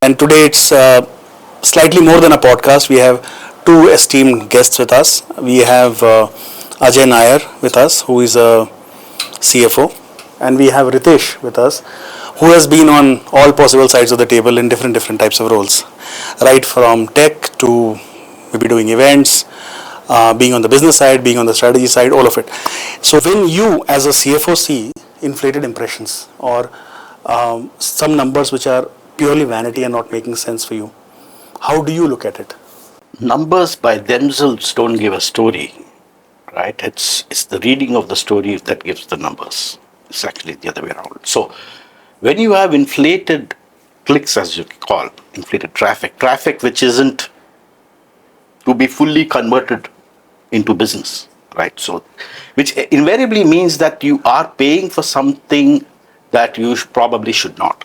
And today it's slightly more than a podcast. We have two esteemed guests with us. We have Ajay Nair with us, who is a CFO, and we have Ritesh with us, who has been on all possible sides of the table in different types of roles, right from tech to maybe doing events, being on the business side, being on the strategy side, all of it. So when you as a CFO see inflated impressions or some numbers which are purely vanity and not making sense for you, how do you look at it? Numbers by themselves don't give a story, right? It's the reading of the story that gives the numbers. It's actually the other way around. So when you have inflated clicks, as you call, inflated traffic which isn't to be fully converted into business, right? So which invariably means that you are paying for something that you probably should not.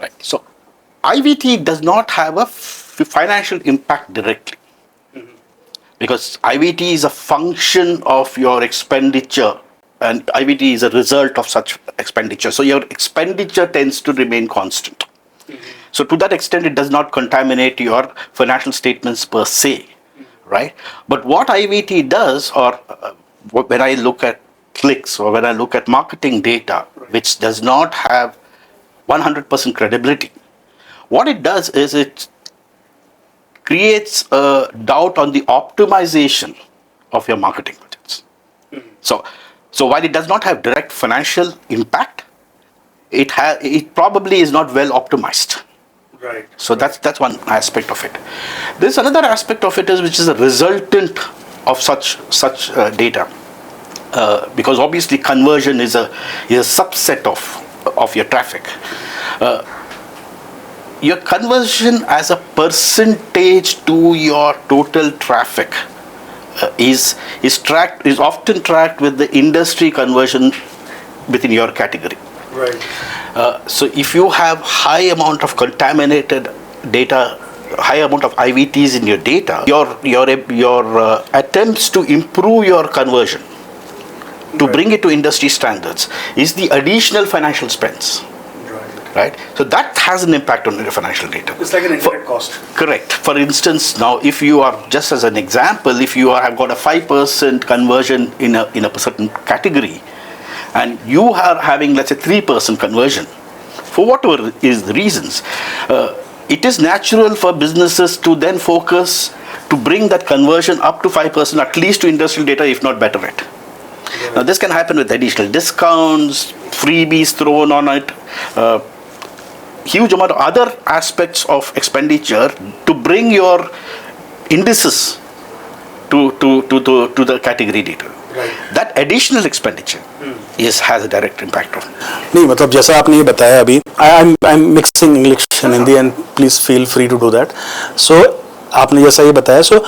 Right. So IVT does not have a financial impact directly, because IVT is a function of your expenditure, and IVT is a result of such expenditure. So your expenditure tends to remain constant. So to that extent, it does not contaminate your financial statements per se, right? But what IVT does, or when I look at clicks or when I look at marketing data, which does not have 100% credibility, what it does is it creates a doubt on the optimization of your marketing budgets. So while it does not have direct financial impact, it probably is not well optimized. Right. So that's one aspect of it. There's another aspect of it which is a resultant of such data, because obviously conversion is a subset of your traffic. Your conversion as a percentage to your total traffic is often tracked with the industry conversion within your category. Right. So if you have high amount of contaminated data, high amount of IVTs in your data, your attempts to improve your conversion, to bring it to industry standards, is the additional financial spends. Right? So that has an impact on your financial data. It's like an indirect cost. Correct. For instance, now if you are, just as an example, if you have got a 5% conversion in a certain category, and you are having, let's say, 3% conversion, for whatever is the reasons, it is natural for businesses to then focus to bring that conversion up to 5%, at least to industrial data, if not better it. Now this can happen with additional discounts, freebies thrown on it, huge amount of other aspects of expenditure to bring your indices to the category data. Right. That additional expenditure has a direct impact on it. नहीं मतलब जैसा आपने ये बताया अभी I'm mixing English and Hindi and please feel free to do that. So आपने जैसा ये बताया, so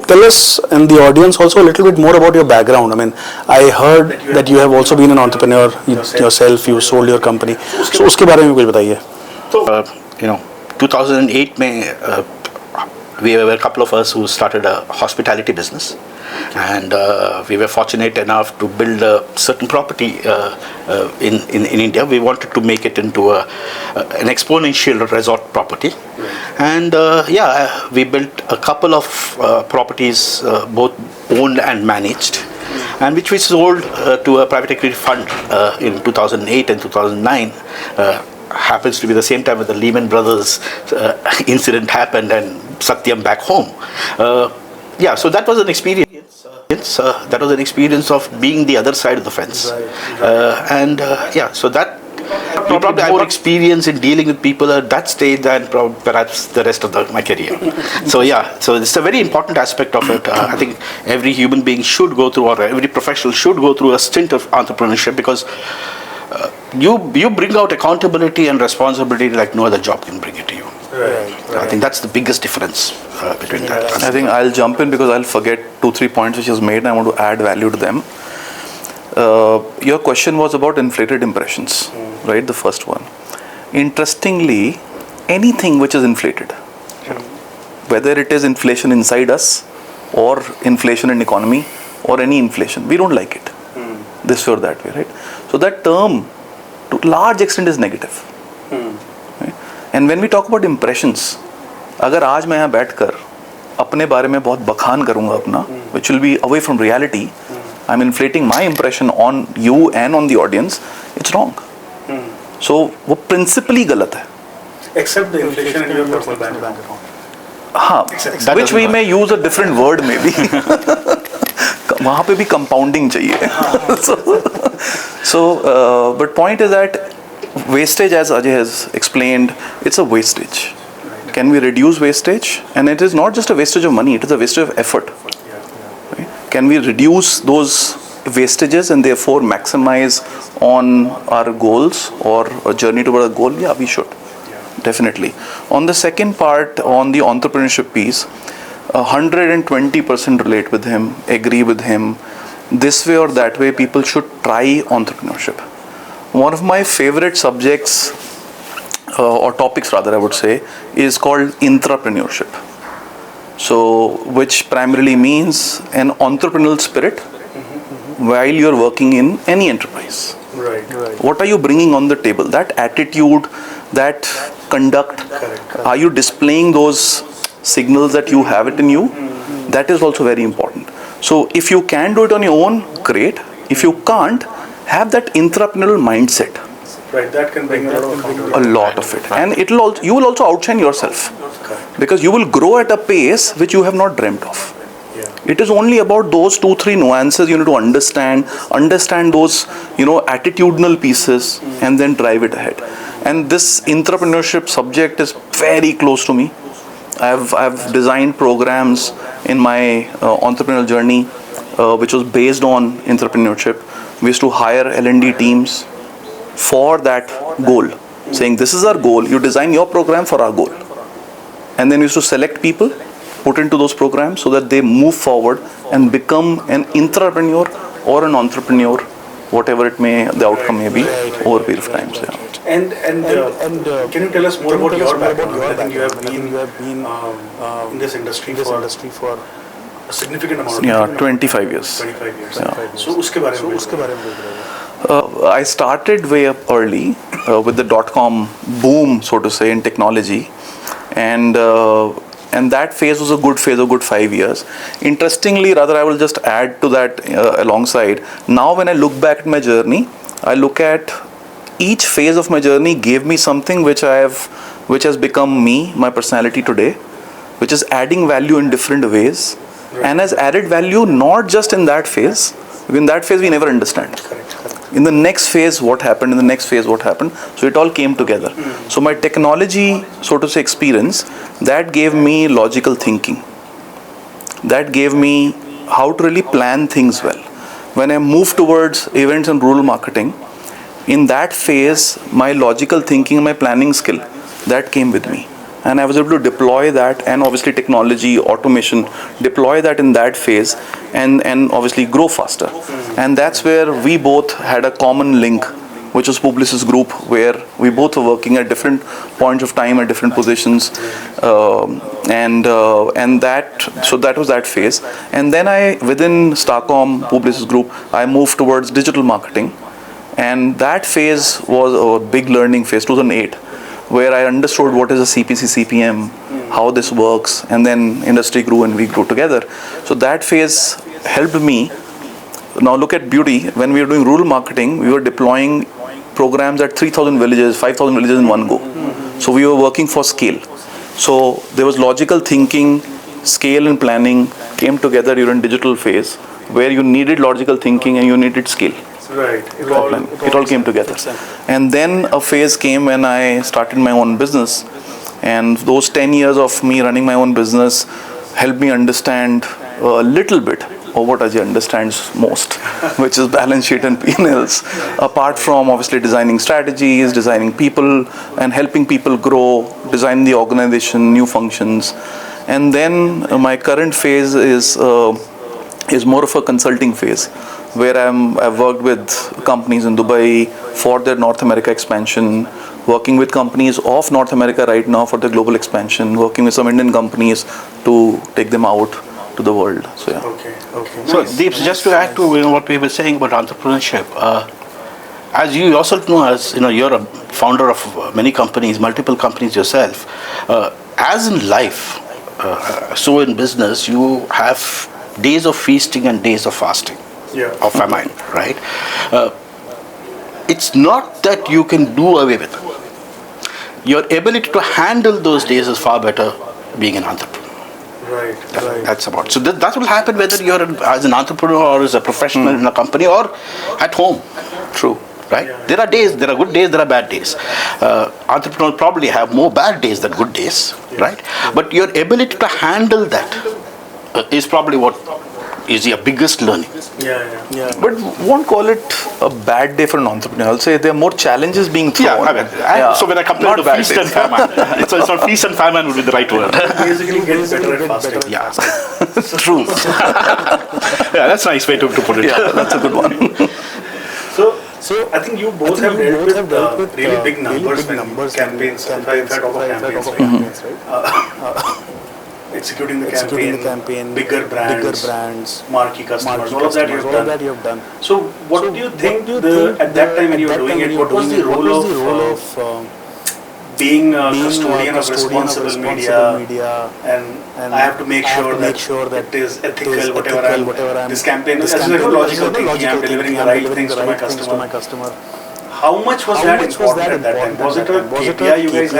tell us and the audience also a little bit more about your background. I mean, I heard that you have also been an entrepreneur yourself. You sold your company. So उसके बारे में कुछ बताइए. So 2008 में we were a couple of us who started a hospitality business, and we were fortunate enough to build a certain property in India. We wanted to make it into an exponential resort property, and we built a couple of properties, both owned and managed, and which we sold to a private equity fund in 2008 and 2009. Happens to be the same time when the Lehman Brothers incident happened and Satyam back home. So that was an experience. That was an experience of being the other side of the fence. So that probably more experience in dealing with people at that stage than perhaps the rest of my career. So it's a very important aspect of it. I think every human being should go through, or every professional should go through a stint of entrepreneurship, because you bring out accountability and responsibility like no other job can bring it to you. Right. I think that's the biggest difference between that. I think I'll jump in because I'll forget 2-3 points which is made and I want to add value to them. Your question was about inflated impressions, right? The first one. Interestingly, anything which is inflated, whether it is inflation inside us or inflation in economy or any inflation, we don't like it. This or that way, right? So that term to large extent is negative. Right? And when we talk about impressions, अगर आज मैं यहाँ बैठकर अपने बारे में बहुत बखान करूँगा अपना, which will be away from reality, I'm inflating my impression on you and on the audience, it's wrong. So वो principally गलत है. Except the inflation in your personal bank account. हाँ, which we may use a different word maybe. वहाँ पे भी compounding चाहिए. But point is that wastage, as Ajay has explained, it's a wastage. Can we reduce wastage? And it is not just a wastage of money, it is a wastage of effort. Right? Can we reduce those wastages and therefore maximize on our goals or a journey toward a goal? Yeah, we should. Definitely. On the second part, on the entrepreneurship piece, 120% relate with him, agree with him. This way or that way, people should try entrepreneurship. One of my favorite subjects, or topics rather I would say, is called entrepreneurship. So, which primarily means an entrepreneurial spirit while you're working in any enterprise. Right. What are you bringing on the table? That attitude, that conduct, are you displaying those signals that you have it in you? That is also very important. So if you can do it on your own, great. If you can't, have that entrepreneurial mindset. Right, that can bring A lot of it. And you will also outshine yourself. Because you will grow at a pace which you have not dreamt of. It is only about those 2-3 nuances you need to understand those, attitudinal pieces, and then drive it ahead. And this entrepreneurship subject is very close to me. I've designed programs in my entrepreneurial journey which was based on entrepreneurship. We used to hire L&D teams for that goal, saying this is our goal, you design your program for our goal. And then we used to select people, put into those programs so that they move forward and become an intrapreneur or an entrepreneur, whatever the outcome may be over a period of time. So, yeah. And can you tell us more about your background? I think you have been in this industry for a significant amount of time. 25 years. 25 years. Yeah. So उसके बारे में I started way up early with the dot-com boom, so to say, in technology, and that phase was a good 5 years. Interestingly, rather, I will just add to that alongside. Now, when I look back at my journey, I look at each phase of my journey gave me something which has become me, my personality today, which is adding value in different ways, and has added value not just in that phase. In that phase, we never understand. In the next phase, what happened? In the next phase, what happened? So it all came together. So my technology, so to say, experience, that gave me logical thinking. That gave me how to really plan things well. When I moved towards events and rural marketing, in that phase, my logical thinking, my planning skill, that came with me. And I was able to deploy that, and obviously technology, automation, deploy that in that phase and obviously grow faster. And that's where we both had a common link, which was Publicis Group, where we both were working at different points of time at different positions. So that was that phase. And then within Starcom, Publicis Group, I moved towards digital marketing. And that phase was a big learning phase, 2008. Where I understood what is a CPC, CPM, how this works, and then industry grew and we grew together. So that phase helped me. Now look at beauty. When we were doing rural marketing, we were deploying programs at 3,000 villages, 5,000 villages in one go. So we were working for scale. So there was logical thinking, scale and planning came together during digital phase, where you needed logical thinking and you needed scale. Right. It all came together. And then a phase came when I started my own business. And those 10 years of me running my own business helped me understand a little bit of what Ajay understands most, which is balance sheet and P&Ls. Apart from obviously designing strategies, designing people, and helping people grow, designing the organization, new functions. And then my current phase is more of a consulting phase, where I've worked with companies in Dubai for their North America expansion, working with companies of North America right now for the global expansion, working with some Indian companies to take them out to the world. So yeah. Okay. So Deep, just to add to what we were saying about entrepreneurship, as you yourself know, as you know, you're a founder of many companies, multiple companies yourself. As in life, so in business, you have days of feasting and days of fasting, or famine, right? It's not that you can do away with it. Your ability to handle those days is far better being an entrepreneur. That's about. So that will happen whether you're as an entrepreneur or as a professional in a company or at home. True. Right? There are days, there are good days, there are bad days. Entrepreneurs probably have more bad days than good days, right? But your ability to handle that is probably what is your biggest learning. But won't call it a bad day for an entrepreneur. I'll say there are more challenges being thrown. So when I compare to feast and famine, it's not feast and famine would be the right word. Basically get better at fasting. Yeah, true. Yeah, that's a nice way to put it. Yeah, that's a good one. So I think you both have dealt with really big numbers campaigns. If I talk about campaigns, right? Executing the campaign, bigger brands, marquee customers, all of that you have done. So what do you think at that time when you were doing it, what was the role of being a custodian of responsible media, and I have to make sure that it is ethical, whatever this campaign is a logical thing, I'm delivering the right things to my customer. How much was that important at that time? Was it a KPI you guys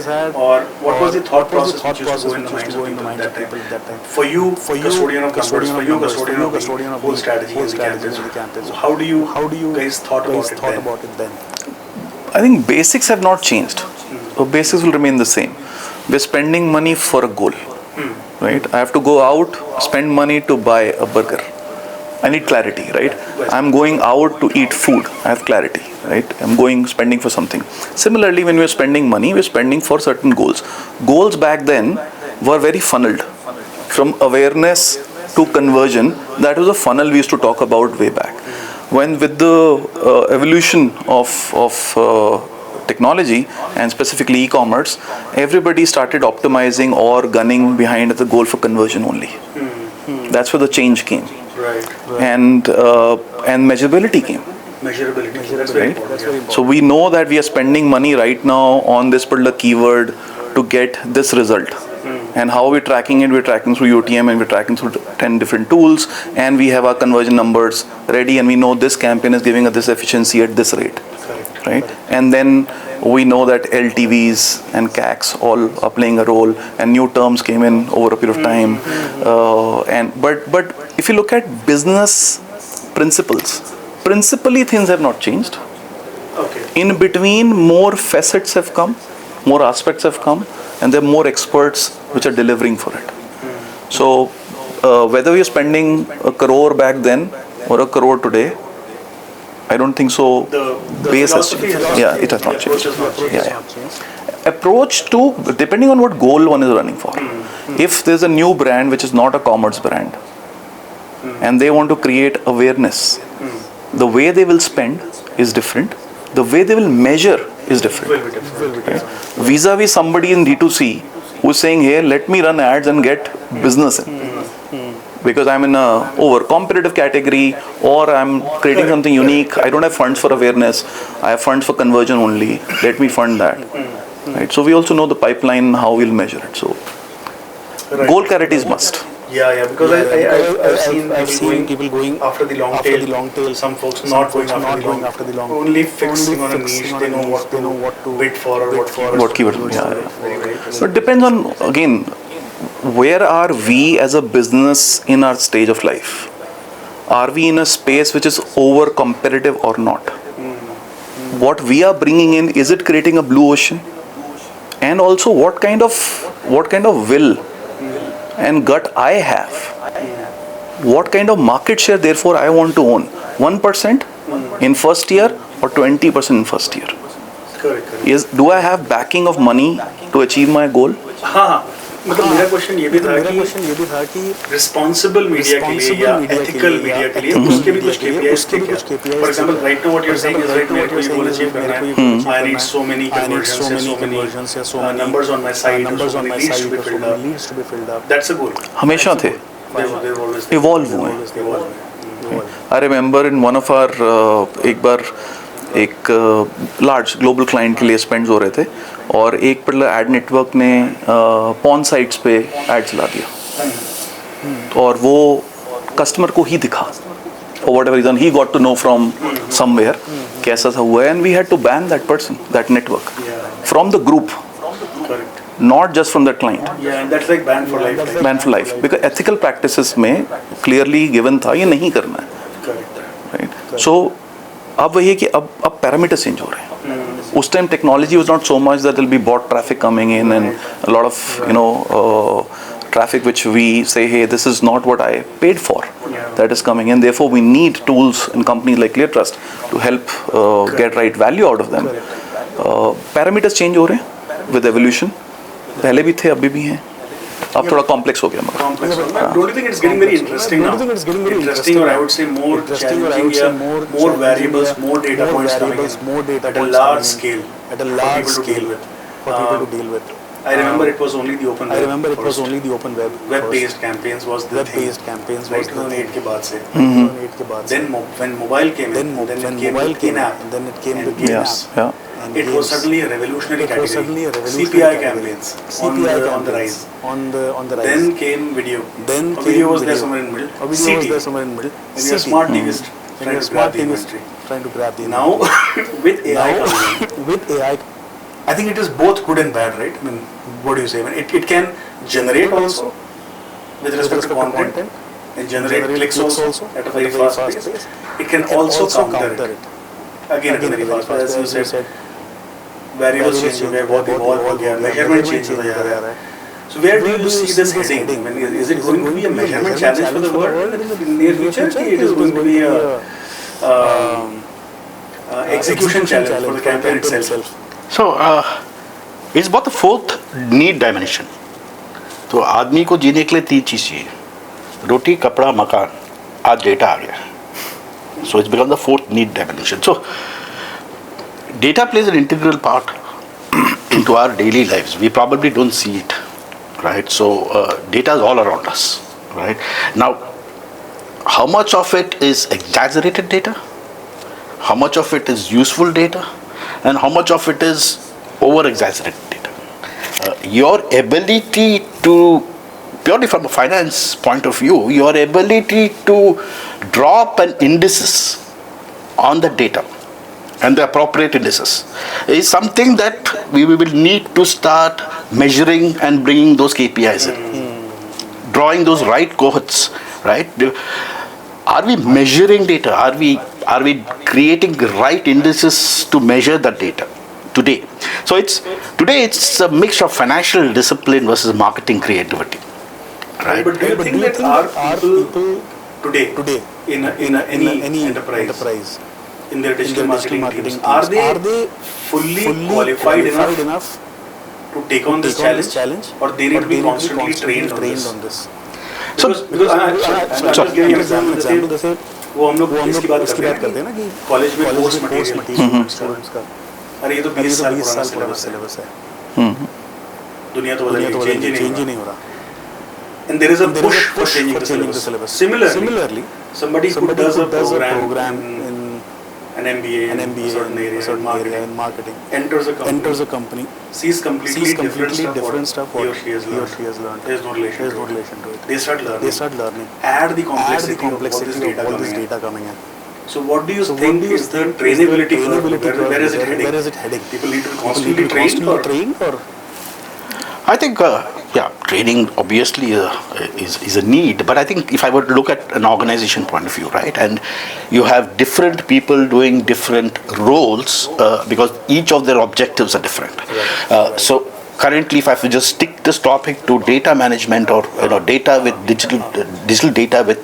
had, or what was the thought process which used to go in the minds of people at that time? For you, custodian of numbers, for you, custodian of the whole strategy of the campaign. So how do you guys thought about it then? I think basics have not changed. So basics will remain the same. We're spending money for a goal, right? I have to go out, spend money to buy a burger. I need clarity, right? I'm going out to eat food. I have clarity, right? I'm spending for something. Similarly, when we're spending money, we're spending for certain goals. Goals back then were very funneled. From awareness to conversion, that was a funnel we used to talk about way back. When with the evolution of technology and specifically e-commerce, everybody started optimizing or gunning behind the goal for conversion only. That's where the change came. And measurability came. That's very important. So we know that we are spending money right now on this particular keyword to get this result. And how we're tracking it, we're tracking through UTM and we're tracking through 10 different tools, and we have our conversion numbers ready, and we know this campaign is giving us this efficiency at this rate. Right? And then we know that LTVs and CACs all are playing a role, and new terms came in over a period of time. But if you look at business principally things have not changed. In between, more facets have come, more aspects have come, and there are more experts which are delivering for it. So whether we are spending a crore back then or a crore today, I don't think so. The base has changed. Yeah, it has not changed. Approach to, depending on what goal one is running for. If there's a new brand which is not a commerce brand, and they want to create awareness, the way they will spend is different. The way they will measure is different. Right? Vis-a-vis somebody in D2C who's saying, hey, let me run ads and get business in. Because I'm in a over competitive category, or I'm creating something unique. I don't have funds for awareness. I have funds for conversion only. Let me fund that. Right? So we also know the pipeline, how we'll measure it. So goal clarity is must. Because I've seen people going after the long tail. Some folks not going after the long tail. Only fixing on a niche. They know what to bid for or what keyword. So it depends on, again, where are we as a business in our stage of life? Are we in a space which is over competitive or not? What we are bringing in, is it creating a blue ocean? And also what kind of will and gut I have? What kind of market share therefore I want to own? 1% in first year or 20% in first year? Correct. Do I have backing of money to achieve my goal? मतलब मेरा question ये भी था कि responsible media के लिए या ethical media के लिए उसके भी कुछ KPIs थे क्या? For example right now what you are saying is right मेरे को ये गोल अचीव करना है, I need so many conversions या so many numbers on my site, leads to be filled up. That's a goal. हमेशा थे, evolve हुए. I remember in one of our एक बार एक लार्ज ग्लोबल क्लाइंट के लिए स्पेंड्स हो रहे थे और एक पर्टिकुलर एड नेटवर्क ने पॉन साइट्स पे एड चला दिया और वो कस्टमर को ही दिखा for whatever reason he got to know from somewhere कैसा सा हुआ है and we had to ban that person, that network from the group, not just from that client. Yeah, and that's like ban for life. Ban for life because ethical practices में clearly given था ये नहीं करना है, right? So अब वही है कि अब parameters change हो रहे हैं. उस time technology was not so much that there will be bot traffic coming in and a lot of traffic which we say, hey, this is not what I paid for. That is coming in. Therefore, we need tools in companies like ClearTrust to help get right value out of them. Parameters change हो रहे हैं with evolution. पहले भी थे, अभी भी हैं. अब थोड़ा complex हो गया मगर. Complex. Don't you think it's getting very interesting now? Interesting, or I would say more challenging, more variables, more data points coming in at a large scale for people to deal with. I remember it was only the open web. Web-based campaigns was the thing. Right, 2008 के बाद से. Then when mobile came in, then it came with in-app, and games. It was suddenly a revolutionary category. CPI campaigns on the rise. Then came video. Video was there somewhere in the middle. CT. When you're smart TV trying to grab the industry. Now with AI coming in. I think it is both good and bad, right? I mean, what do you say? I mean, it can generate also with respect to content and generate clicks also at a very fast pace. It can also counter it. Again at a very fast pace. As you said, variables change हो गए, बहुत evolve हो गया, measurement change होता जा रहा है. So where do you see this heading? I mean, is it going to be a measurement challenge for the world in the near future? It is going to be a execution challenge for the campaign itself. So, it's about the fourth need dimension. तो आदमी को जीने के लिए 3 चीज़ चाहिए, रोटी, कपड़ा, मकान. आज डेटा आ गया. So it's become the fourth need dimension. So data plays an integral part into our daily lives. We probably don't see it, right? So data is all around us, right? Now, how much of it is exaggerated data? How much of it is useful data? And how much of it is over-exaggerated data? Your ability to, purely from a finance point of view, your ability to drop an indices on the data and the appropriate indices is something that we will need to start measuring and bringing those KPIs in, drawing those right cohorts, right? Are we measuring data? Are we creating the right indices to measure the data today? So today it's a mix of financial discipline versus marketing creativity, right? But do you think that our people today in any enterprise in their digital marketing teams, are they fully qualified enough to take on this challenge, or they need to be constantly trained on this? Because I'm just giving an example. जैसे वो हम लोग इसकी बात करते हैं ना कि कॉलेज में कोर्स मटेरियल स्टूडेंट्स का, अरे ये तो 20 साल पुराना सिलेबस है. दुनिया तो बदल गई, चेंज ही नहीं हो रहा. And there is a push for changing the syllabus. Similarly, somebody who does a program in an MBA in a certain area in marketing enters a company, sees completely different stuff what he or she has learned. There is no relation to it. They start learning. Add the complexity of all this data coming in. So what do you think is the trainability curve? Where is it heading? People need to be constantly trained or? I think, training obviously is a need, but I think if I were to look at an organization point of view, right, and you have different people doing different roles because each of their objectives are different. So currently, if I have to just stick this topic to data management or data with digital data with,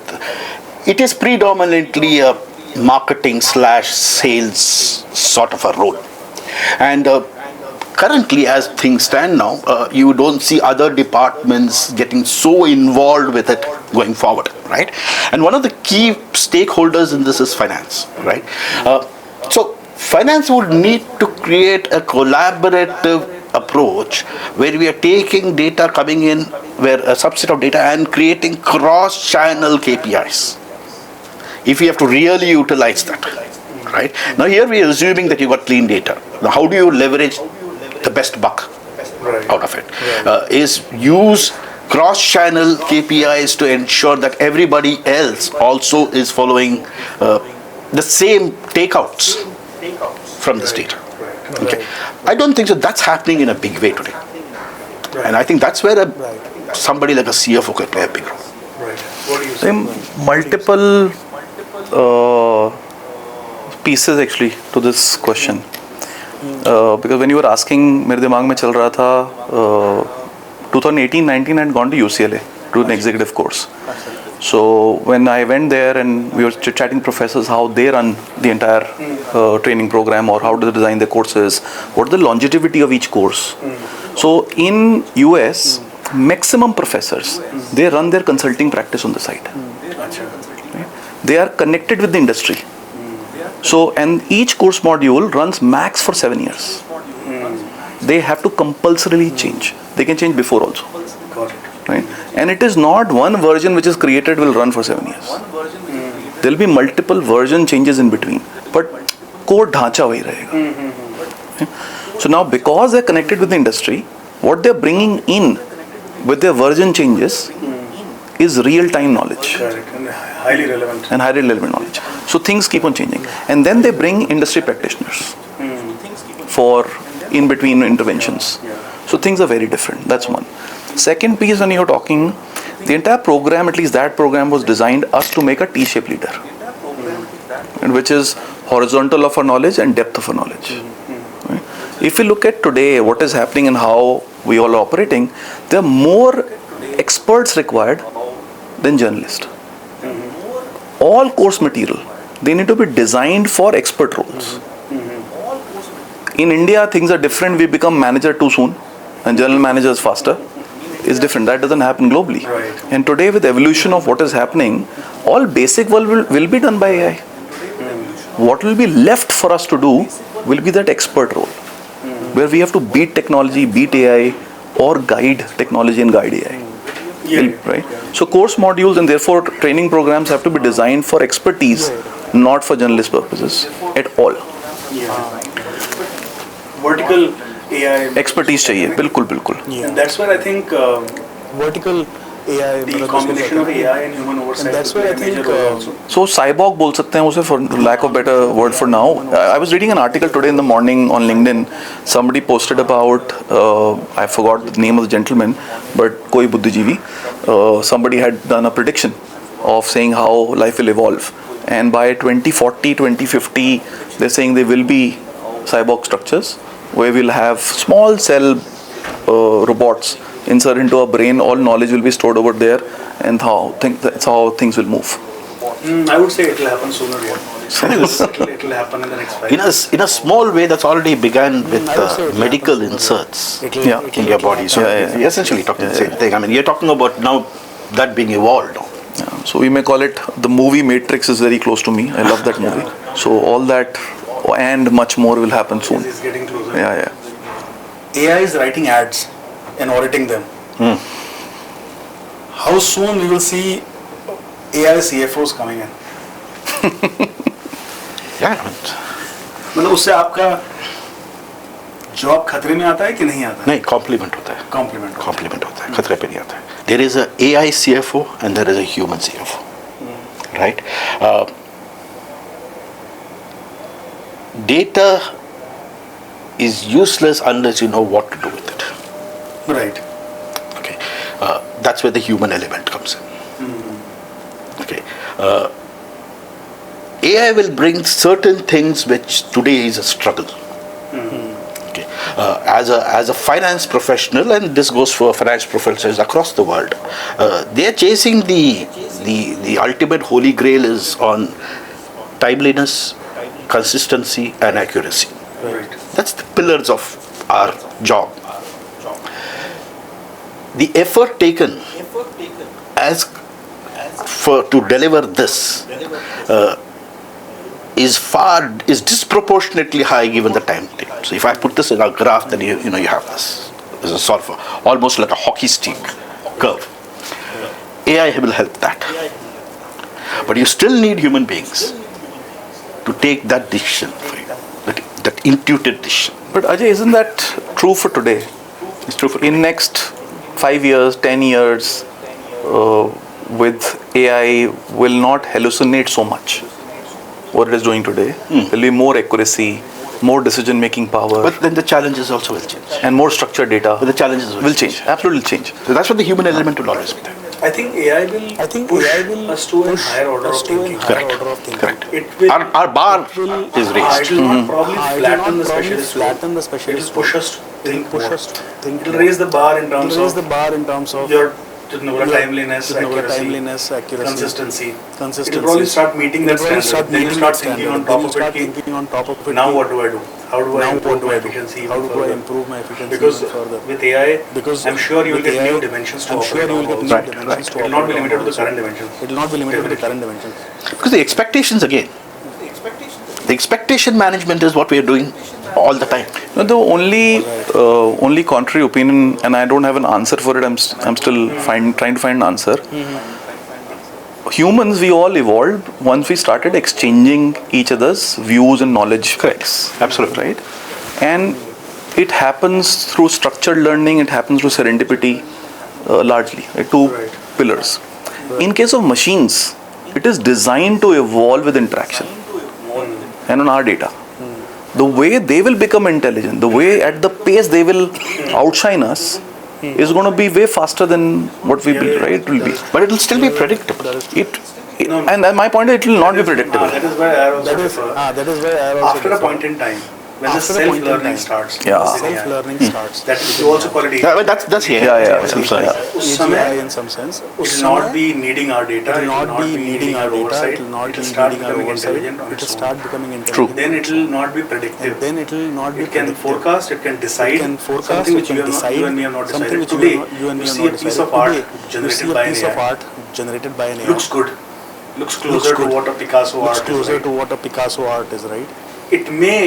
it is predominantly a marketing / sales sort of a role, and currently, as things stand now, you don't see other departments getting so involved with it going forward, right? And one of the key stakeholders in this is finance, right? So finance would need to create a collaborative approach where we are taking data coming in, where a subset of data, and creating cross-channel KPIs. If we have to really utilize that, right? Now here we are assuming that you got clean data. Now how do you leverage the best buck out of it? Is use cross-channel KPIs to ensure that everybody else also is following the same takeouts from this data. Okay, I don't think so. That's happening in a big way today, and I think that's where somebody like a CFO can play a big role. Multiple pieces actually to this question. Because when you were asking, मेरे दिमाग में चल रहा था 2018-19 I had gone to UCLA to an executive course. So when I went there and we were chatting professors how they run the entire training program or how do they design their courses, what is the longevity of each course. So in US, maximum professors, they run their consulting practice on the side. Right? They are connected with the industry. So, and each course module runs max for 7 years. They have to compulsorily change. They can change before also. Right? And it is not one version which is created will run for 7 years. There will be multiple version changes in between. But core ढांचा वही रहेगा. Okay? So now because they are connected with the industry, what they are bringing in with their version changes is real-time knowledge. Correct. And highly relevant. And highly relevant knowledge. So things keep on changing. And then they bring industry practitioners for in-between interventions. So things are very different. That's one. Second piece, when you're talking, the entire program, at least that program was designed us to make a T-shaped leader. And which is horizontal of our knowledge and depth of our knowledge. Right? If you look at today, what is happening and how we all are operating, there are more experts required than journalists. All course material, they need to be designed for expert roles. In India, things are different. We become manager too soon and general managers faster. It's different. That doesn't happen globally. Right. And today with evolution of what is happening, all basic will be done by AI. What will be left for us to do will be that expert role, where we have to beat technology, beat AI, or guide technology and guide AI. Right? So course modules and therefore training programs have to be designed for expertise, not for journalist purposes at all. Vertical AI. Expertise चाहिए, बिल्कुल बिल्कुल. And that's where I think vertical AI, the combination of AI and human oversight. And that's where I think So cyborg बोल सकते हैं उसे, for lack of better word for now. I was reading an article today in the morning on LinkedIn. Somebody posted about I forgot the name of the gentleman, but कोई बुद्धिजीवी. Somebody had done a prediction of saying how life will evolve, and by 2040, 2050, they're saying there will be cyborg structures where we'll have small cell robots insert into our brain. All knowledge will be stored over there, and that's how things will move. I would say it will happen sooner. It will happen in the next 5 years. In a small way, that's already begun with medical inserts in your body. So you're essentially talking the same thing. I mean, you're talking about now that being evolved. Yeah. So we may call it the movie Matrix is very close to me. I love that movie. So all that and much more will happen soon. It's getting closer. Yeah. AI is writing ads and auditing them. How soon we will see AI CFOs coming in? मतलब उससे आपका job खतरे में आता है कि नहीं आता है? नहीं, कॉम्प्लीमेंट होता है. कॉम्प्लीमेंट होता है, खतरे पे नहीं आता है. There is a AI CFO and there is a human CFO, right? Data is useless unless you know what to do with it. Right. Okay, that's where the human element comes in. Okay, AI will bring certain things which today is a struggle. Okay, as a finance professional, and this goes for finance professionals across the world, they are chasing the ultimate holy grail is on timeliness, consistency, and accuracy. Right. That's the pillars of our job. The effort taken to deliver this is disproportionately high given the time taken. So if I put this in a graph, then you have this. This is sort of almost like a hockey stick curve. AI will help that, but you still need human beings to take that decision for you, that intuitive decision. But Ajay, isn't that true for today? It's true for In next 5 years, 10 years, with AI will not hallucinate so much what it is doing today. There will be more accuracy, more decision making power, But then the challenges also will change. and more structured data But the challenges will change. Absolutely change. So that's what the human element will always be there. I think AI will push us to a higher order of thinking. Correct. It will, Our bar is it raised. will not probably flatten the specialist role. flatten the It will specialist push us to think more. It will raise the bar in terms raise the of bar in terms of your timeliness, accuracy, timeliness, accuracy, consistency. consistency. It will probably start meeting that Probably standard. Then you start thinking on top of it. thinking on top of it. Now what do I do? How do I Now improve what do my I do? efficiency How even do I further? improve my efficiency Because even further? with AI, Because I'm sure you will with get AI, new dimensions to I'm operate sure you will on get also. new dimensions to It will not be operate limited to on the also. current dimensions. It will not be limited to the Definitely. current dimensions. Because the expectations again. The expectation management is what we are doing all the time. No, the only contrary opinion, and I don't have an answer for it. I'm still trying to find an answer. Humans, we all evolved once we started exchanging each other's views and knowledge. Correct. Absolutely. Right? And it happens through structured learning. It happens through serendipity, largely. Two Right. pillars. In case of machines, it is designed to evolve with interaction and on our data. The way they will become intelligent, the way at the pace they will outshine us, is going to be way faster than what we built, right? It will be. But it will still be predictable. And my point is, it will not be predictable. That is why I also That is, differ. that is why I also After a differ. point in time, when the After a point in self-learning time. starts, Yeah. within AI, Self-learning starts. that you also call it AI. Yeah, but that's here. Yeah. I'm sorry. उस AGI समय in some sense. it will not be needing our data. It will not be needing our data. oversight. It will not It be will start needing our becoming oversight. intelligent on It will its own. start becoming intelligent. Then it will not be predictive. Then it will not be It can predictive. forecast, it can decide It can forecast, something which it can decide you and me have not something decided. which Today, you and me you have see a not piece decided. of art Today, you generated see a by an piece of AI. art generated by an AI. Looks good. Looks closer to good. what a Picasso Looks art closer is. to what a Picasso art is, right? It may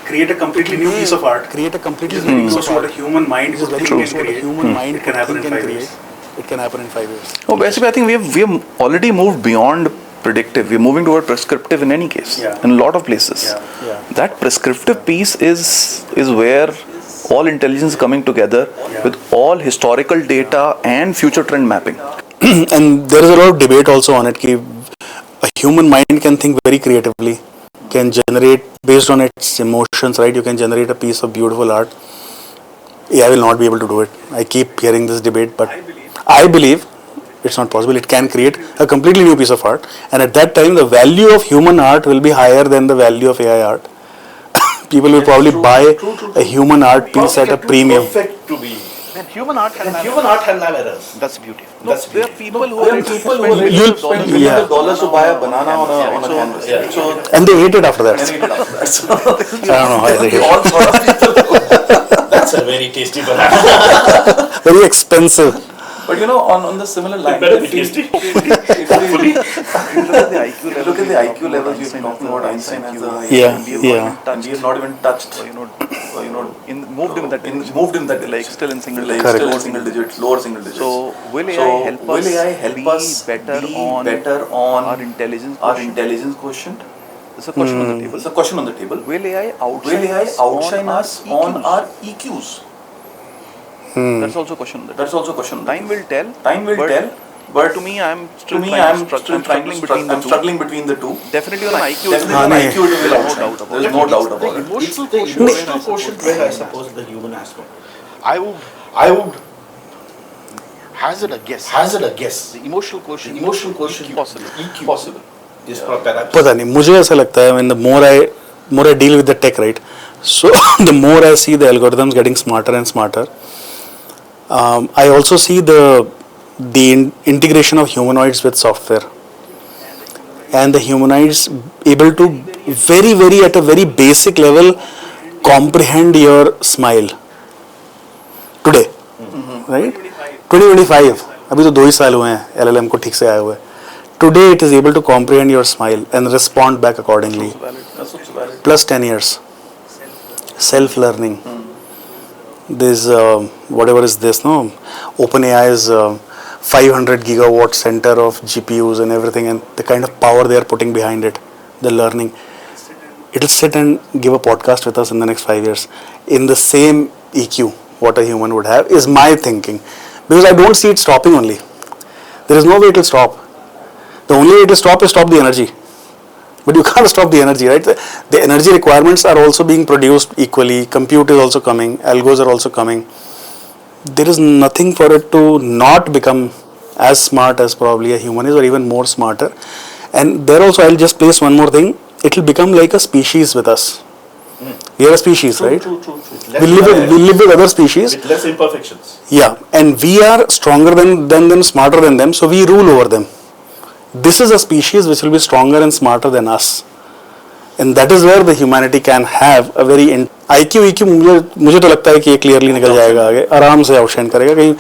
create a completely new piece of art. Create a completely Which is new very piece close of to what a art. human mind Which is could very think close and to what a create. human mind It can could happen think in and 5 create. years. It can happen in 5 years. Oh, basically, I think we have already moved beyond predictive. We're moving toward prescriptive in any case, Yeah. in a lot of places. Yeah. That prescriptive piece is where all intelligence is coming together with all historical data and future trend mapping. And there is a lot of debate also on it. Ki a human mind can think very creatively, can generate based on its emotions, right? You can generate a piece of beautiful art. AI will not be able to do it. I keep hearing this debate, but I believe it's not possible. It can create a completely new piece of art, and at that time, the value of human art will be higher than the value of AI art. People will probably buy a human art piece at a premium. Perfect to be. Then human art can have errors. That's beauty. That's There are people who are You'll spend yeah. millions of dollars to buy a banana on a canvas. So And they ate it after that. I don't know how they ate it. all sort of people. That's a very tasty banana. Very expensive. But on the similar line, better be tasty. Hopefully. Look at the IQ levels we've been talking about. Einstein has a Yeah. and we have not even touched. Moved in that like still in single digits, Correct. lower single digits. So will AI help us be better on our intelligence quotient? It's a question on the table. It's a question on the table. Will AI outshine us on our EQs? That's also a question on the table. That's also a question. Time will tell. But But to me, I'm still struggling between the two. Definitely on IQ. Definitely on IQ, it will outshine. There is no doubt about it. Emotional quotient where I suppose the human aspect. I would hazard a guess. The emotional quotient. Possible. Is perhaps पता नहीं मुझे ऐसा लगता है when the more I deal with the tech, right? So the more I see the algorithms getting smarter and smarter, I also see the integration of humanoids with software, and the humanoids able to very at a very basic level comprehend your smile today, right? 2025 अभी तो 2 ही साल हुए हैं LLM को ठीक से आए हुए. Today it is able to comprehend your smile and respond back accordingly. Plus 10 years. Self-learning. This whatever is this, no? OpenAI's 500 gigawatt center of GPUs and everything, and the kind of power they are putting behind it, the learning. it'll sit and give a podcast with us in the next 5 years in the same EQ what a human would have, is my thinking. Because I don't see it stopping only. There is no way it will stop. The only way it will stop is stop the energy. But you can't stop the energy, right? The energy requirements are also being produced equally. Compute is also coming. Algos are also coming. There is nothing for it to not become as smart as probably a human is, or even more smarter. And there also, I'll just place one more thing. It will become like a species with us. We are a species, right? True. We live with other species. With less imperfections. Yeah, and we are stronger than them, smarter than them, so we rule over them. This is a species which will be stronger and smarter than us. And that is where the humanity can have a very IQ, EQ मुझे तो लगता है कि ये clearly निकल जाएगा आगे, आराम से outshine करेगा कहीं.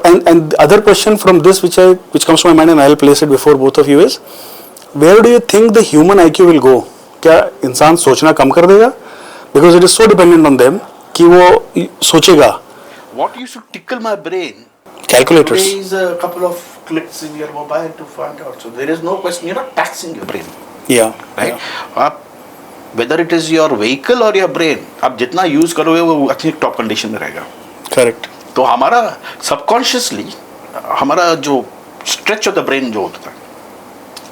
And the other question from this which comes to my mind, and I'll place it before both of you, is where do you think the human IQ will go? क्या इंसान सोचना कम कर देगा? Because it is so dependent on them कि वो सोचेगा. What used to tickle my brain? Calculators. Today is a couple of clicks in your mobile to find out. So there is no question. You're not taxing your brain. Yeah. Right? Whether it is your vehicle or your brain, आप जितना use करोगे वो अच्छी top condition में रहेगा. Correct. तो हमारा subconsciously हमारा जो स्ट्रेच ऑफ द ब्रेन जो होता है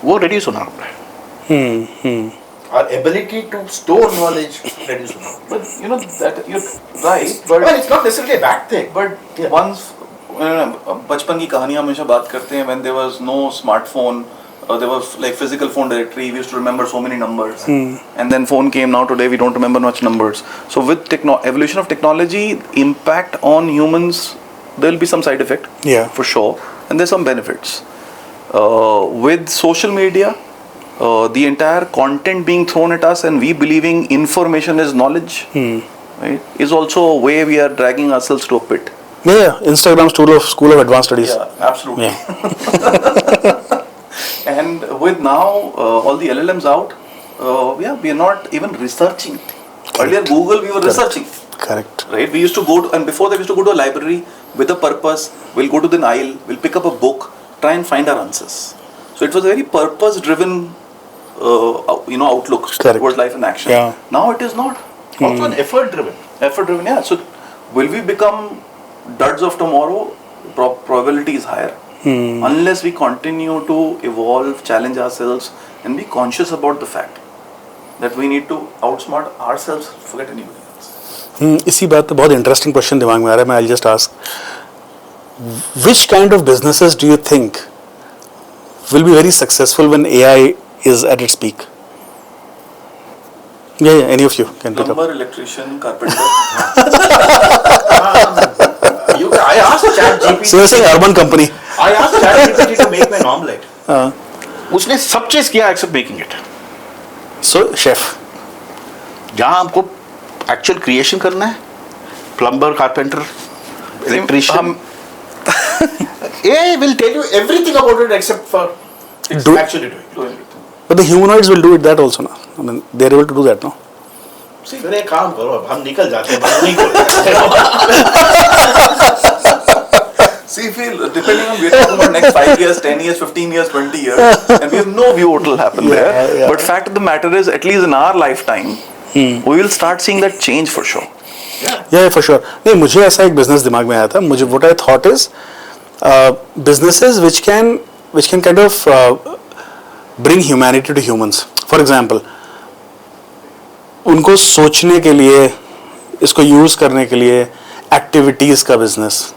वो रिड्यूस होना होता है. Our ability to store knowledge reduce होना. But you know that you're right. But Well, it's not necessarily a bad thing. But once बचपन की कहानियां हमेशा बात करते हैं, when there was no smartphone, there was like physical phone directory, we used to remember so many numbers, and then phone came. Now today we don't remember much numbers. So with evolution of technology, impact on humans, there will be some side effect, for sure, and there's some benefits. With social media, the entire content being thrown at us and we believing information is knowledge, right, is also a way we are dragging ourselves to a pit. Yeah, Instagram school of advanced studies. Yeah, absolutely. Yeah. And with now all the LLMs out, we are not even researching. Earlier Google, we were researching. Correct. Right? We used to go to, and before that we used to go to a library with a purpose. We'll go to the aisle, we'll pick up a book, try and find our answers. So it was a very purpose-driven, outlook towards life and action. Yeah. Now it is not. Also an effort-driven. Effort-driven, yeah. So will we become duds of tomorrow? Probability is higher. Unless we continue to evolve, challenge ourselves, and be conscious about the fact that we need to outsmart ourselves, forget anybody else. इसी बात पे बहुत interesting question दिमाग में आ रहा है. मैं I'll just ask, which kind of businesses do you think will be very successful when AI is at its peak? Yeah, any of you can pick up. Plumber, electrician, carpenter. I asked ChatGPT. So you're saying urban company? I asked ChatGPT to make me an omelette. उसने सब चीज किया except making it. So chef. जहाँ हमको actual creation करना है, plumber, carpenter, electrician, AI will tell you everything about it except for actually doing it. But the humanoids will do it that also now. I mean, they are able to do that now. फिर एक काम करो, अब हम निकल जाते हैं, नहीं बोलते. See, depending on we're talking about next 5 years, 10 years, 15 years, 20 years, and we have no view what will happen there. Yeah. But fact of the matter is, at least in our lifetime, we will start seeing that change for sure. Yeah, for sure. नहीं, मुझे ऐसा एक business दिमाग में आया था. मुझे what I thought is businesses which can kind of bring humanity to humans. For example, उनको सोचने के लिए, इसको यूज करने के लिए activities का business.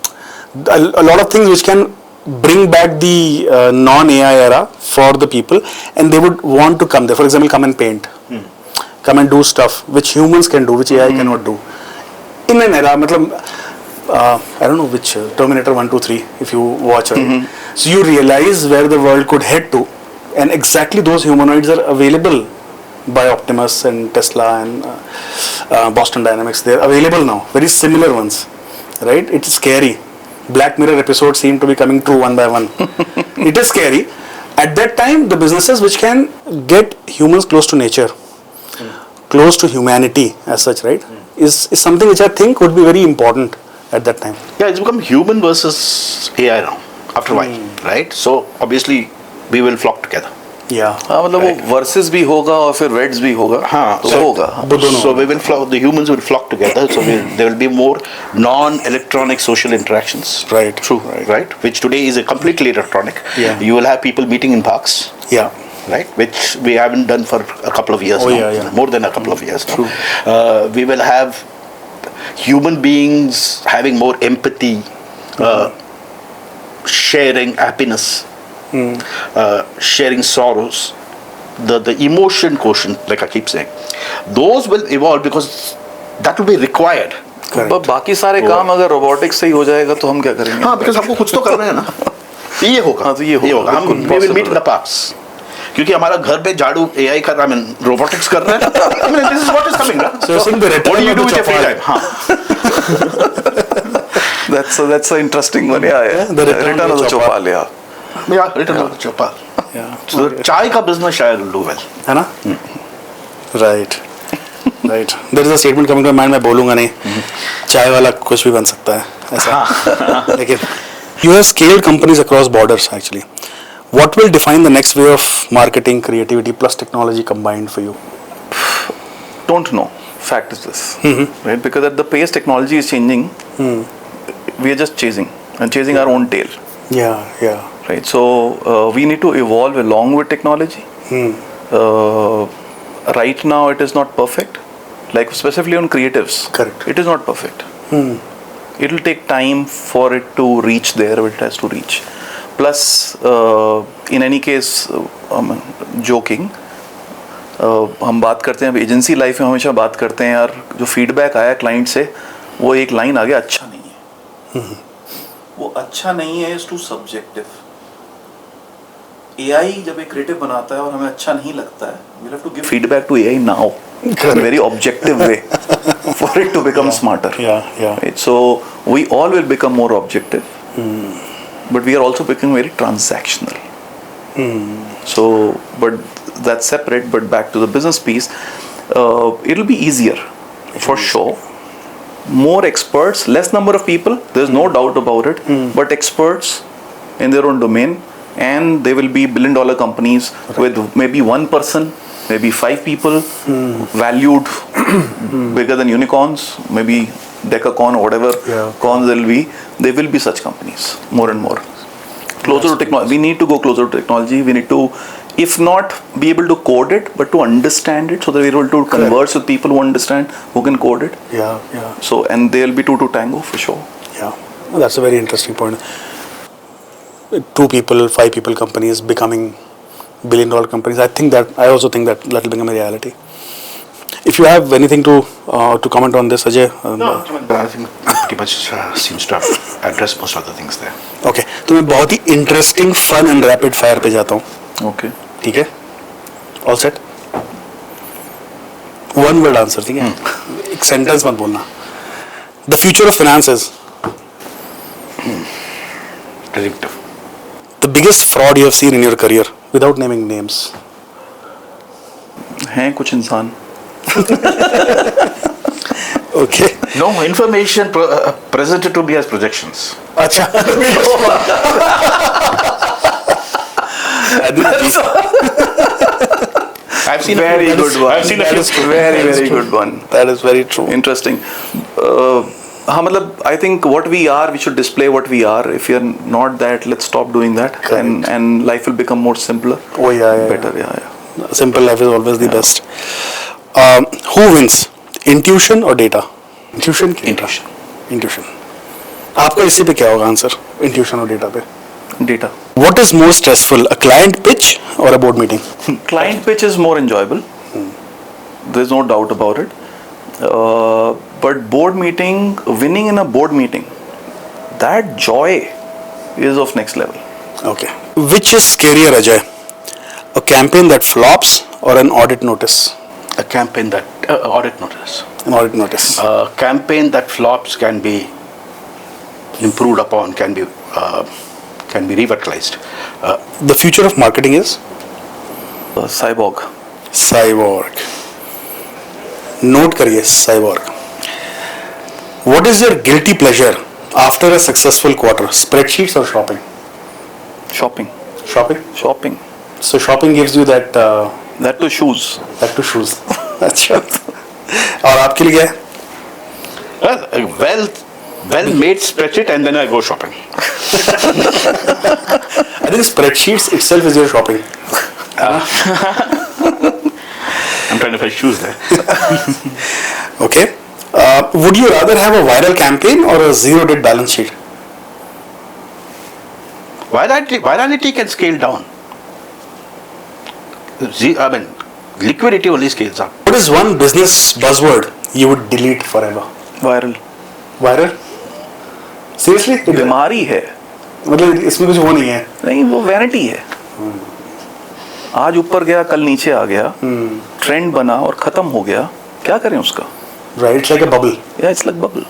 A lot of things which can bring back the non-AI era for the people, and they would want to come there. For example, come and paint, come and do stuff which humans can do, which AI cannot do. In an era, I don't know which Terminator 1, 2, 3, if you watch it. So you realize where the world could head to, and exactly those humanoids are available by Optimus and Tesla and Boston Dynamics. They're available now, very similar ones, right? It's scary. Black Mirror episodes seem to be coming true one by one. It is scary. At that time, the businesses which can get humans close to nature, close to humanity as such, right, is something which I think would be very important at that time. Yeah, it's become human versus AI now, after a while, right? So, obviously, we will flock together. Yeah. हाँ मतलब वो versus भी होगा और फिर weds भी होगा. हाँ, तो so- होगा. So we will the humans will flock together. So there will be more non-electronic social interactions. Right. True. Right. Which today is a completely electronic. Yeah. You will have people meeting in parks. Yeah. Right, which we haven't done for a couple of years Oh, now. yeah, yeah. More than a couple of years now. True. We will have human beings having more empathy, sharing happiness, sharing sorrows. The emotion quotient, like I keep saying, those will evolve because that will be required. बस बाकी सारे काम अगर robotics से ही हो जाएगा तो हम क्या करेंगे? हाँ, because हमको कुछ तो करना है ना. ये होगा. हाँ, तो ये होगा. हम we will meet in the parks. क्योंकि हमारा घर पे झाड़ू AI कर रहा है, रोबोटिक्स कर रहा है. I mean, this is what is coming, ना? So in the What do you do with your free time? हाँ. That's an interesting one. Yeah. The return Return of of the the Chopal. Yeah. Yeah, return of the Chopal. Yeah. So चाय का business शायद will do well. है ना? Right. Right. There is a statement coming to my mind. मैं बोलूँगा नहीं. चाय वाला कुछ भी बन सकता है. ऐसा. लेकिन you have scaled companies across borders actually. What will define the next way of marketing, creativity plus technology combined for you? Don't know. Fact is this, right? Because at the pace technology is changing, we are just chasing our own tail, Yeah. right? So we need to evolve along with technology. Right now, it is not perfect. Like specifically on creatives, Correct. it is not perfect. It will take time for it to reach there where it has to reach. Plus, in any case, joking. हम बात करते हैं agency life में हमेशा बात करते हैं यार जो फीडबैक आया क्लाइंट से वो एक लाइन आ गया अच्छा नहीं है. वो अच्छा नहीं है इज टू सब्जेक्टिव. एआई जब एक क्रिएटिव बनाता है और हमें अच्छा नहीं लगता है we have to give feedback to AI now in a very objective way for it to become smarter. Yeah. Right? So we all will become more objective, but we are also becoming very transactional. So, but that's separate. But back to the business piece, it'll be easier for sure. More experts, less number of people. There's no doubt about it. But experts in their own domain, and they will be billion-dollar companies with maybe one person. Maybe 5 people valued bigger than unicorns, maybe decacorn or whatever cons there will be. There will be such companies more and more. Closer to technology. We need to go closer to technology. We need to, if not be able to code it, but to understand it so that we're able to converse with people who understand, who can code it. Yeah. So, and there will be two to tango for sure. Yeah. Well, that's a very interesting point. 2 people, 5 people companies becoming billion-dollar companies. I also think that will become a reality. If you have anything to comment on this, Ajay. No, I think pretty much seems to have addressed most of the things there. Okay. तो मैं बहुत ही interesting, fun and rapid fire पे जाता हूँ. Okay. ठीक है? All set? One word answer, ठीक है? एक sentence मत बोलना. The future of finance is Predictive. the biggest fraud you have seen in your career, without naming names. हैं कुछ इंसान. Okay. No, information presented to me as projections. अच्छा. I've seen Very a few. good one. I've seen a That few. is true. Very, That is very true. good one. That is very true. Interesting. हाँ मतलब I think what we are, we should display what we are. If you're not that, let's stop doing that. Correct. And life will become more simpler. Oh yeah. Better. Yeah. Simple life is always the best. Who wins? Intuition or data? Intuition. Intuition. आपका इसी पे क्या होगा answer? Intuition और data पे? Data. What is more stressful, a client pitch or a board meeting? Client pitch is more enjoyable. There's no doubt about it. But board meeting, winning in a board meeting, that joy is of next level. Okay. Which is scarier, Ajay? A campaign that flops or an audit notice? A campaign that audit notice. An audit notice. A campaign that flops can be improved upon, can be revitalized. The future of marketing is Cyborg. cyborg. Note करिए cyborg. What is your guilty pleasure after a successful quarter? Spreadsheets or shopping? Shopping. Shopping. Shopping. So shopping gives you that That to shoes. that to shoes. अच्छा. और आपके लिए क्या है? Well made spreadsheet and then I go shopping. I think spreadsheets itself is your shopping. I'm trying to find shoes there. Okay. Would you rather have a viral campaign or a zero-debt balance sheet? Virality can scale down. Liquidity only scales up. What is one business buzzword you would delete forever? Viral. Viral? Seriously? बीमारी है. मतलब इसमें कुछ वो नहीं है. नहीं, वो वैनिटी है. आज ऊपर गया, कल नीचे आ गया, ट्रेंड बना और खत्म हो गया. क्या करें उसका? Right, it's like a bubble. Yeah, it's like bubble.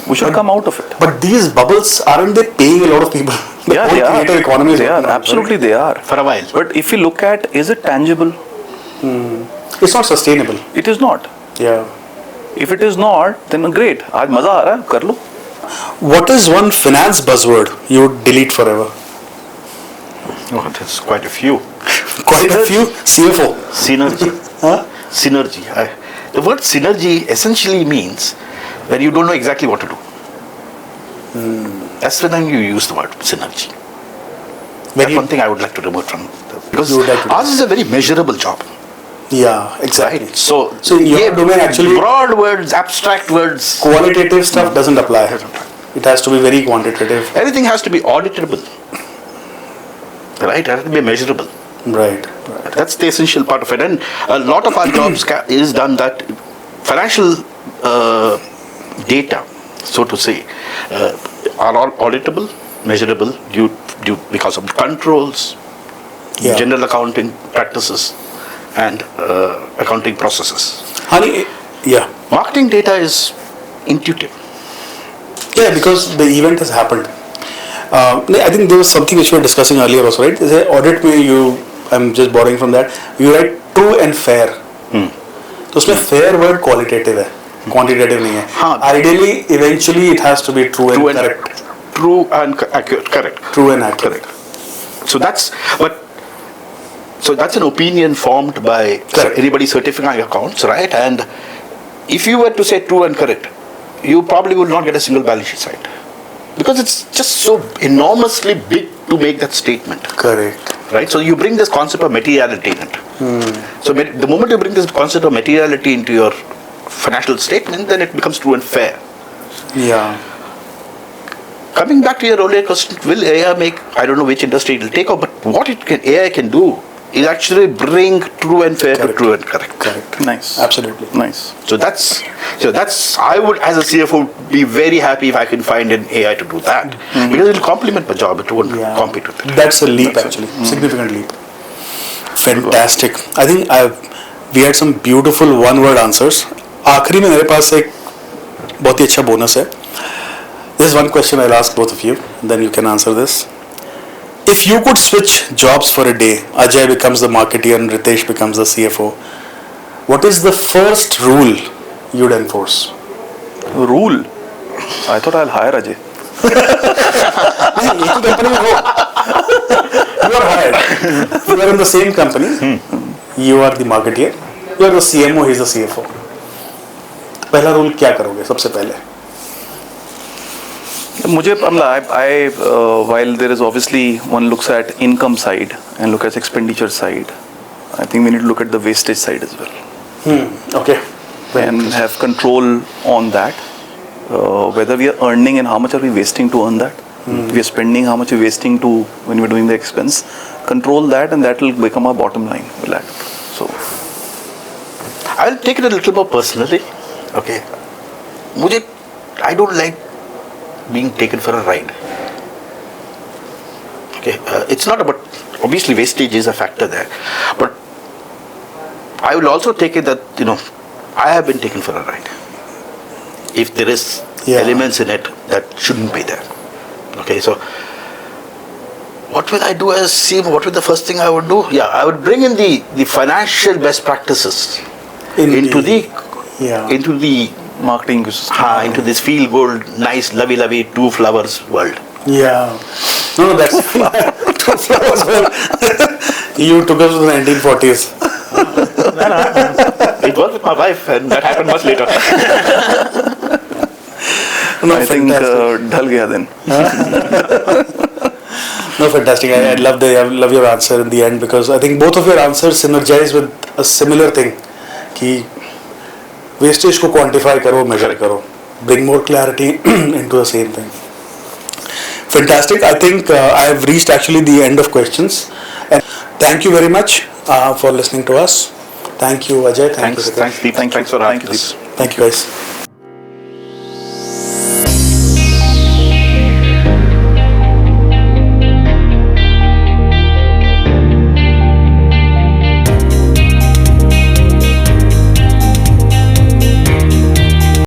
We should come out of it. But these bubbles, aren't they paying a lot of people? The Yeah, whole they creator are. economy is They are. working on, Absolutely, they are. For a while. But if you look at, is it tangible? right? It's not sustainable. It is not. Yeah. If it is not, then great. आज मजा आ रहा है, कर लो. What is one finance buzzword you would delete forever? Oh, there's quite a few. Quite a few. CFO. Synergy. Huh? Synergy. The word synergy essentially means when you don't know exactly what to do. That's the time you use the word synergy. That's one thing I would like to remove from because You would like to ours is a very measurable job. Yeah, exactly. Right? So in your domain, actually, broad words, abstract words, qualitative stuff doesn't apply. It has to be very quantitative. everything has to be auditable. Right? It has to be measurable. Right. That's the essential part of it. And a lot of our jobs is done that financial data, so to say, are all auditable, measurable because of controls, Yeah. general accounting practices, and accounting processes. Honey, yeah. Marketing data is intuitive. Yeah, because the event has happened. I think there was something which we were discussing earlier also, right? There's an audit where I'm just borrowing from that. You write true and fair. तो उसमें fair word qualitative है, quantitative नहीं है. हाँ. Ideally, eventually, it has to be true and correct. True and accurate. Correct. True and accurate. So that's an opinion formed by anybody certifying accounts, right? And if you were to say true and correct, you probably will not get a single balance sheet signed because it's just so enormously big to make that statement. Correct. Right? So you bring this concept of materiality in it. So the moment you bring this concept of materiality into your financial statement, then it becomes true and fair. Yeah. Coming back to your earlier question, will AI make, I don't know which industry it will take off, but what AI can do is actually bring true and fair to true and correct. Correct. Nice. Absolutely. Nice. So that's I would, as a CFO, be very happy if I can find an AI to do that because it will complement my job. It won't compete with it. That's a leap actually. Significant leap. Fantastic. I think we had some beautiful one-word answers. आखिरी में मेरे पास एक बहुत ही अच्छा bonus है. There's one question I'll ask both of you, then you can answer this. If you could switch jobs for a day, Ajay becomes the marketeer and Ritesh becomes the CFO, what is the first rule you'd enforce? Rule. I thought I'll hire Ajay. You are hired. You are in the same company. You are the marketeer. You are the CMO. He is the CFO. पहला rule क्या करोगे सबसे पहले? मुझे while there is obviously one looks at income side and look at expenditure side, I think we need to look at the wastage side as well. Okay. And have control on that. Whether we are earning and how much are we wasting to earn that. We are spending, how much we are wasting to when we are doing the expense. Control that and that will become our bottom line. So I'll take it a little more personally. Okay. I don't like being taken for a ride. Okay. It's not about, obviously wastage is a factor there. But I will also take it that, I have been taken for a ride. If there is elements in it that shouldn't be there. Okay, so what will I do as CMO? What will the first thing I would do? Yeah, I would bring in the financial best practices into the marketing ecosystem. into this feel good, nice, lovey, two flowers world. Yeah. No, that's two flowers world. You took us to the 1940s. It was with my wife, and that happened much later. No, I think fantastic. ढल गया then. No, fantastic. I love your answer in the end, because I think both of your answers synergize with a similar thing. कि wastage को quantify करो, measure करो, bring more clarity into the same thing. Fantastic. I think I have reached actually the end of questions. And thank you very much for listening to us. Thank you, Ajay. Thank you, Ritesh. Thanks, Deep. Thanks for having us. Thank you, guys.